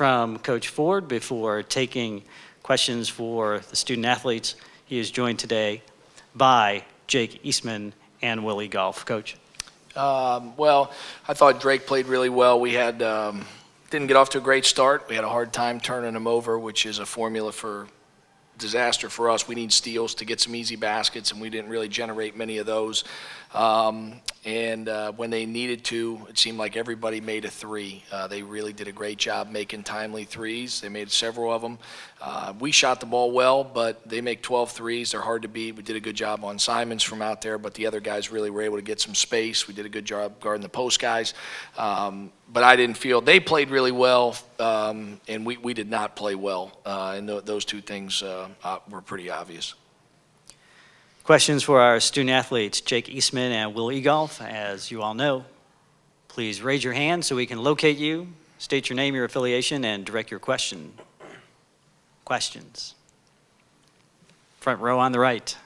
from Coach Ford before taking questions for the student athletes. He is joined today by Jake Eastman and Willie Golf. Coach. Well, I thought Drake played really well. We had didn't get off to a great start. We had a hard time turning him over, which is a formula for disaster for us. We need steals to get some easy baskets, and we didn't really generate many of those. When they needed to, it seemed like everybody made a three. They really did a great job making timely threes. They made several of them. We shot the ball well, but they make 12 threes. They're hard to beat. We did a good job on Simons from out there, but the other guys really were able to get some space. We did a good job guarding the post guys. But I didn't feel they played really well, and we did not play well. And those two things were pretty obvious. Questions for our student athletes, Jake Eastman and Will Egolf. As you all know, please raise your hand so we can locate you, state your name, your affiliation, and direct your question. Questions. Front row on the right.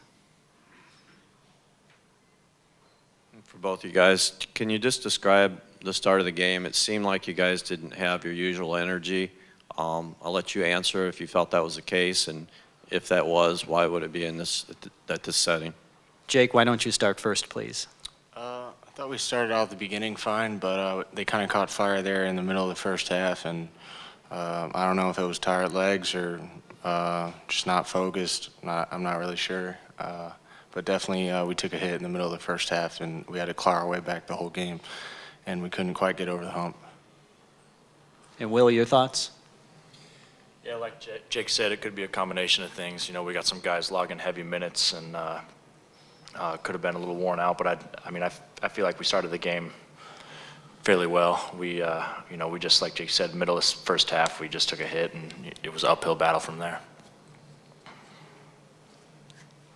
For both of you guys, can you just describe the start of the game? It seemed like you guys didn't have your usual energy. I'll let you answer if you felt that was the case, and if that was, why would it be in this setting? Jake, why don't you start first, please? I thought we started out at the beginning fine, but they kind of caught fire there in the middle of the first half, and I don't know if it was tired legs or just not focused. I'm not really sure, but definitely we took a hit in the middle of the first half, and we had to claw our way back the whole game, and we couldn't quite get over the hump. And Will, your thoughts? Yeah, like Jake said, it could be a combination of things. You know, we got some guys logging heavy minutes and could have been a little worn out. But I feel like we started the game fairly well. We just, like Jake said, middle of the first half, we just took a hit, and it was an uphill battle from there.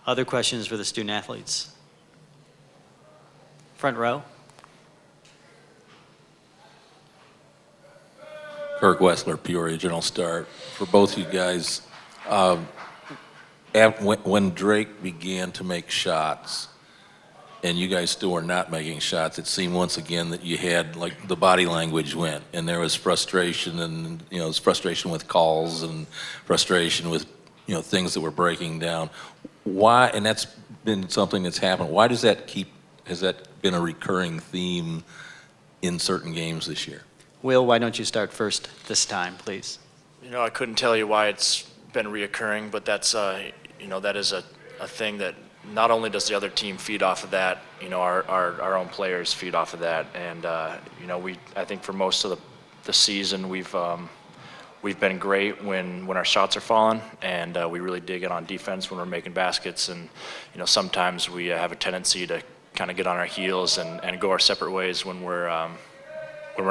Other questions for the student athletes? Front row. Kirk Wessler, Peoria General Start. For both you guys, when Drake began to make shots and you guys still were not making shots, it seemed once again that you had, like, the body language went, and there was frustration, and it was frustration with calls and frustration with things that were breaking down. Why? And that's been something that's happened. Why does that has that been a recurring theme in certain games this year? Will, why don't you start first this time, please? You know, I couldn't tell you why it's been reoccurring, but that's that is a thing that not only does the other team feed off of that, our own players feed off of that, and I think for most of the season we've been great when our shots are falling, and we really dig in on defense when we're making baskets, and sometimes we have a tendency to kind of get on our heels and go our separate ways when we're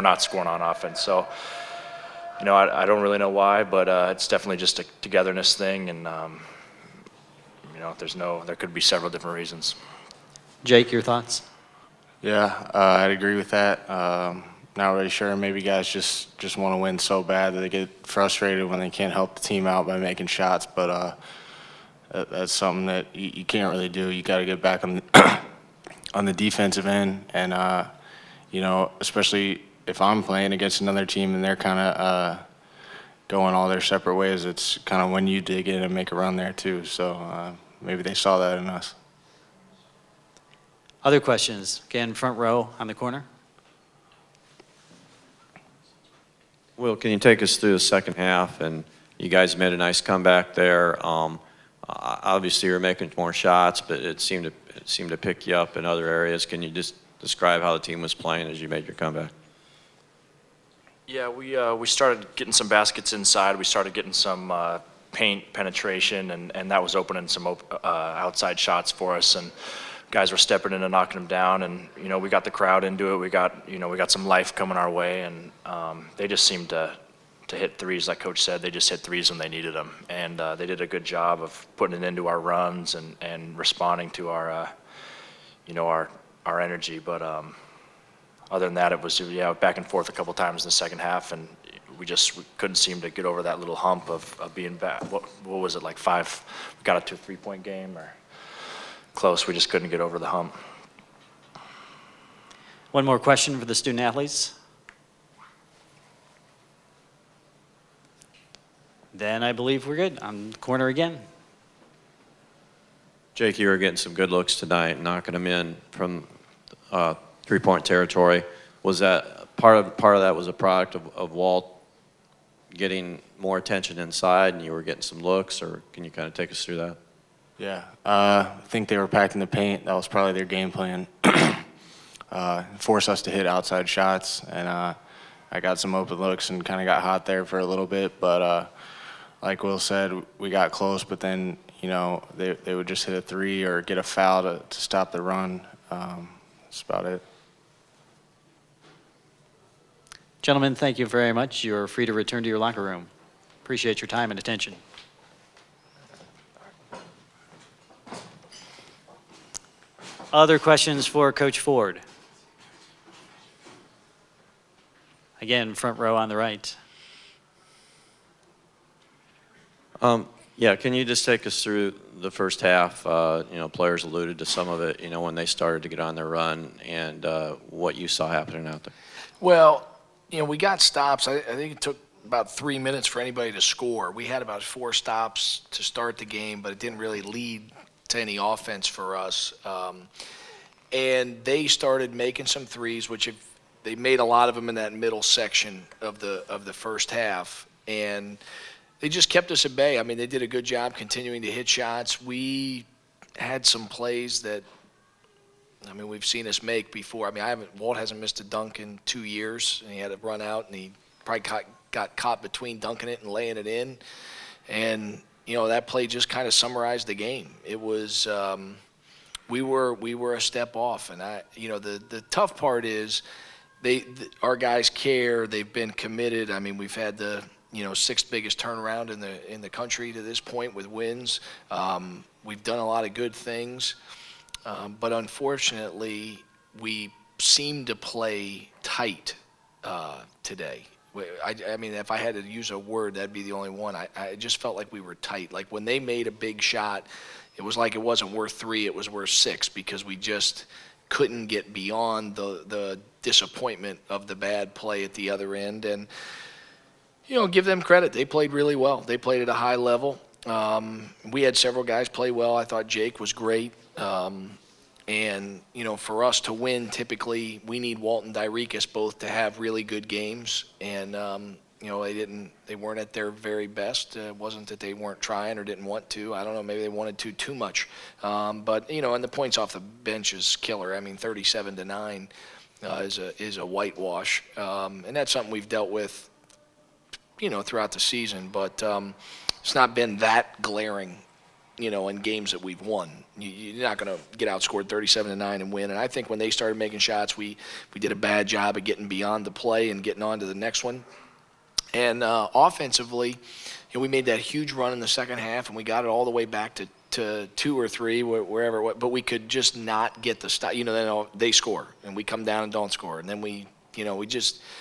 not scoring on offense. So, I don't really know why, but it's definitely just a togetherness thing, and there could be several different reasons. Jake, your thoughts? Yeah, I'd agree with that. Not really sure. Maybe guys just want to win so bad that they get frustrated when they can't help the team out by making shots, but that's something that you can't really do. You got to get back on on the defensive end, and especially if I'm playing against another team and they're kind of going all their separate ways, it's kind of when you dig in and make a run there too. So maybe they saw that in us. Other questions? Again, front row on the corner. Will, can you take us through the second half? And you guys made a nice comeback there. Obviously, you're making more shots, but it seemed to pick you up in other areas. Can you just describe how the team was playing as you made your comeback? Yeah, we started getting some baskets inside. We started getting some paint penetration, and that was opening some outside shots for us. And guys were stepping in and knocking them down. And we got the crowd into it. We got some life coming our way, and they just seemed to hit threes, like Coach said. They just hit threes when they needed them, and they did a good job of putting it into our runs and responding to our energy. But other than that, it was back and forth a couple times in the second half, and we couldn't seem to get over that little hump of being back. What was it, like 5? We got it to a 3-point game or close. We just couldn't get over the hump. One more question for the student athletes. Then I believe we're good. On the corner again. Jake, you were getting some good looks tonight, knocking them in from three-point territory. Was that part of that was a product of Walt getting more attention inside, and you were getting some looks, or can you kind of take us through that? Yeah, I think they were packing the paint. That was probably their game plan. Force us to hit outside shots, and I got some open looks and kind of got hot there for a little bit. But like Will said, we got close, but then they would just hit a three or get a foul to stop the run. That's about it. Gentlemen, thank you very much. You're free to return to your locker room. Appreciate your time and attention. Other questions for Coach Ford? Again, front row on the right. Yeah, can you just take us through the first half? Players alluded to some of it, when they started to get on their run, and what you saw happening out there. Well, we got stops. I think it took about 3 minutes for anybody to score. We had about 4 stops to start the game, but it didn't really lead to any offense for us. And they started making some threes, which they made a lot of them in that middle section of the first half, and they just kept us at bay. I mean, they did a good job continuing to hit shots. We had some plays that, we've seen us make before. Walt hasn't missed a dunk in 2 years, and he had to run out, and he probably got caught between dunking it and laying it in. And, that play just kind of summarized the game. It was we were a step off, and the tough part is our guys care. They've been committed. We've had the 6th biggest turnaround in the country to this point with wins. We've done a lot of good things, but unfortunately, we seem to play tight today. If I had to use a word, that'd be the only one. I just felt like we were tight. Like when they made a big shot, it was like it wasn't worth 3, it was worth 6, because we just couldn't get beyond the disappointment of the bad play at the other end. And give them credit. They played really well. They played at a high level. We had several guys play well. I thought Jake was great. And for us to win, typically we need Walt and Dyricus both to have really good games. And they weren't at their very best. It wasn't that they weren't trying or didn't want to. I don't know. Maybe they wanted to too much. But and the points off the bench is killer. 37-9 is a whitewash, and that's something we've dealt with throughout the season, but it's not been that glaring, in games that we've won. You're not going to get outscored 37-9 and win. And I think when they started making shots, we did a bad job of getting beyond the play and getting on to the next one. And offensively, we made that huge run in the second half, and we got it all the way back to 2 or 3, wherever it was, but we could just not get the stop. Then they score, and we come down and don't score. And then we just –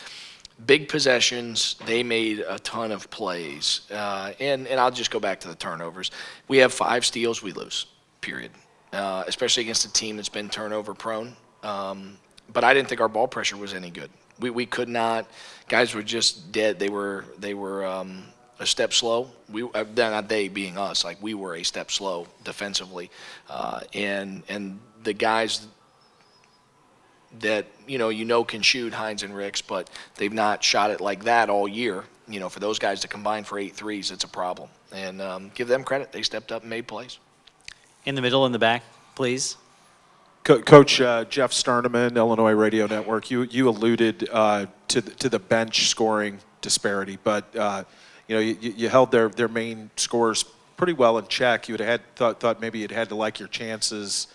big possessions, they made a ton of plays. And I'll just go back to the turnovers. We have 5 steals, we lose, period, especially against a team that's been turnover prone. But I didn't think our ball pressure was any good. We could not – guys were just dead. They were a step slow. Not they being us. Like, we were a step slow defensively. And the guys – that can shoot, Hines and Ricks, but they've not shot it like that all year. For those guys to combine for 8 threes, it's a problem. And give them credit. They stepped up and made plays. In the middle, in the back, please. Coach Jeff Sterneman, Illinois Radio Network, you alluded to the bench scoring disparity, but you held their main scores pretty well in check. You would have thought maybe you'd had to like your chances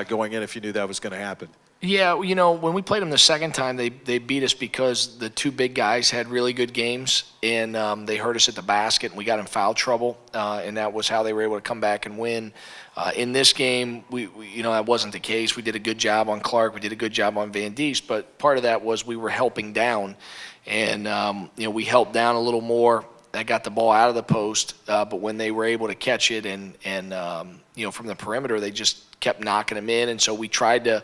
going in if you knew that was going to happen. Yeah, when we played them the second time, they beat us because the 2 big guys had really good games, and they hurt us at the basket, and we got in foul trouble, and that was how they were able to come back and win. In this game, we that wasn't the case. We did a good job on Clark. We did a good job on Van Diest, but part of that was we were helping down, and we helped down a little more. That got the ball out of the post, but when they were able to catch it and from the perimeter, they just kept knocking them in, and so we tried to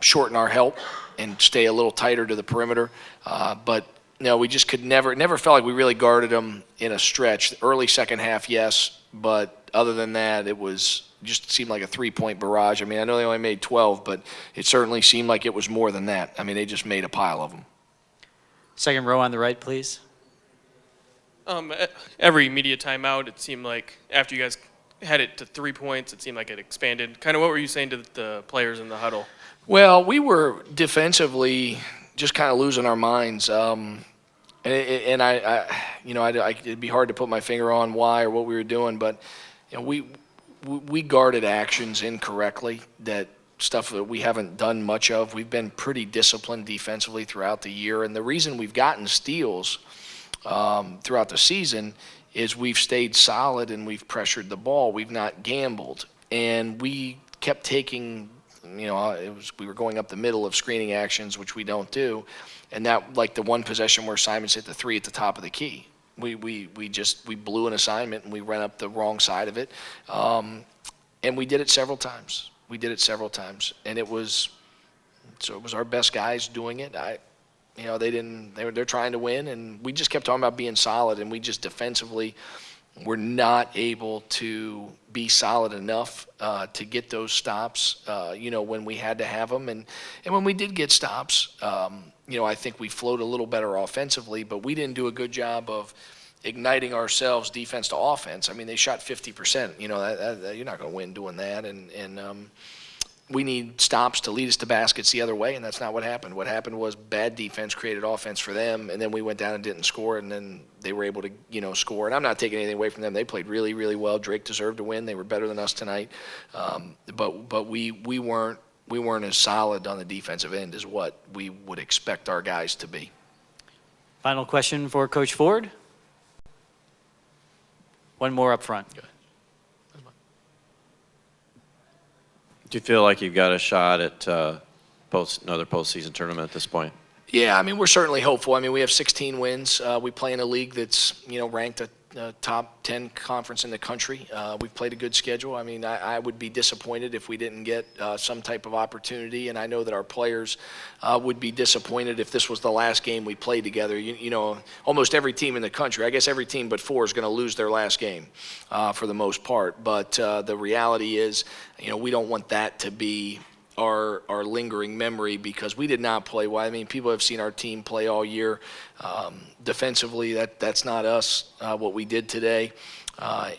shorten our help and stay a little tighter to the perimeter. But No, we just could never, it never felt like we really guarded them in a stretch. Early second half, yes, but other than that, it was just seemed like a 3-point barrage. I mean, I know they only made 12, but it certainly seemed like it was more than that. I mean, they just made a pile of them. Second row on the right, please. Every media timeout, it seemed like after you guys had it to 3 points, it seemed like it expanded. Kind of what were you saying to the players in the huddle? Well, we were defensively just kind of losing our minds. It'd be hard to put my finger on why or what we were doing, but we guarded actions incorrectly. That stuff that we haven't done much of. We've been pretty disciplined defensively throughout the year, and the reason we've gotten steals throughout the season is we've stayed solid and we've pressured the ball. We've not gambled, and we kept taking. We were going up the middle of screening actions, which we don't do, and that, like the one possession where Simons hit the three at the top of the key, we blew an assignment and we ran up the wrong side of it, and we did it several times. And it was our best guys doing it. They're trying to win, and we just kept talking about being solid, and we just defensively were not able to be solid enough to get those stops, when we had to have them. And when we did get stops, I think we flowed a little better offensively, but we didn't do a good job of igniting ourselves defense to offense. I mean, they shot 50%. You're not going to win doing that. And we need stops to lead us to baskets the other way, and that's not what happened. What happened was bad defense created offense for them, and then we went down and didn't score, and then they were able to, score. And I'm not taking anything away from them. They played really, really well. Drake deserved to win. They were better than us tonight. But we weren't as solid on the defensive end as what we would expect our guys to be. Final question for Coach Ford. One more up front. Good. Do you feel like you've got a shot at another postseason tournament at this point? Yeah, I mean, we're certainly hopeful. I mean, we have 16 wins. We play in a league that's, ranked a top 10 conference in the country. We've played a good schedule. I mean, I would be disappointed if we didn't get some type of opportunity, and I know that our players would be disappointed if this was the last game we played together. Almost every team in the country, I guess every team but 4 is going to lose their last game for the most part. But the reality is, we don't want that to be our lingering memory, because we did not play well. I mean, people have seen our team play all year. Defensively, that's not us, what we did today.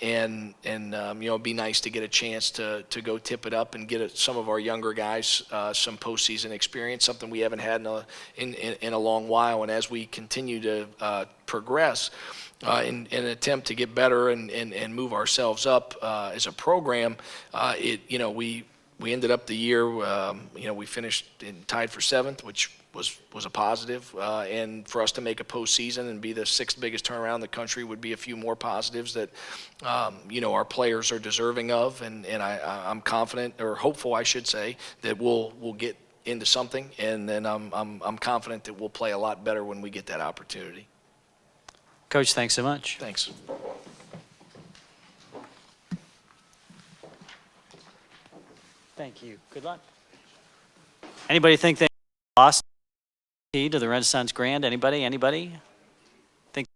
It'd be nice to get a chance to go tip it up and get some of our younger guys some postseason experience, something we haven't had in a long while. And as we continue to progress in an attempt to get better and move ourselves up as a program, we ended up the year, we finished tied for 7th, which was a positive. And for us to make a postseason and be the 6th biggest turnaround in the country would be a few more positives that, our players are deserving of. And I'm confident, or hopeful, I should say, that we'll get into something. And then I'm confident that we'll play a lot better when we get that opportunity. Coach, thanks so much. Thanks. Thank you. Good luck. Anybody think they lost to the Renaissance Grand? Anybody?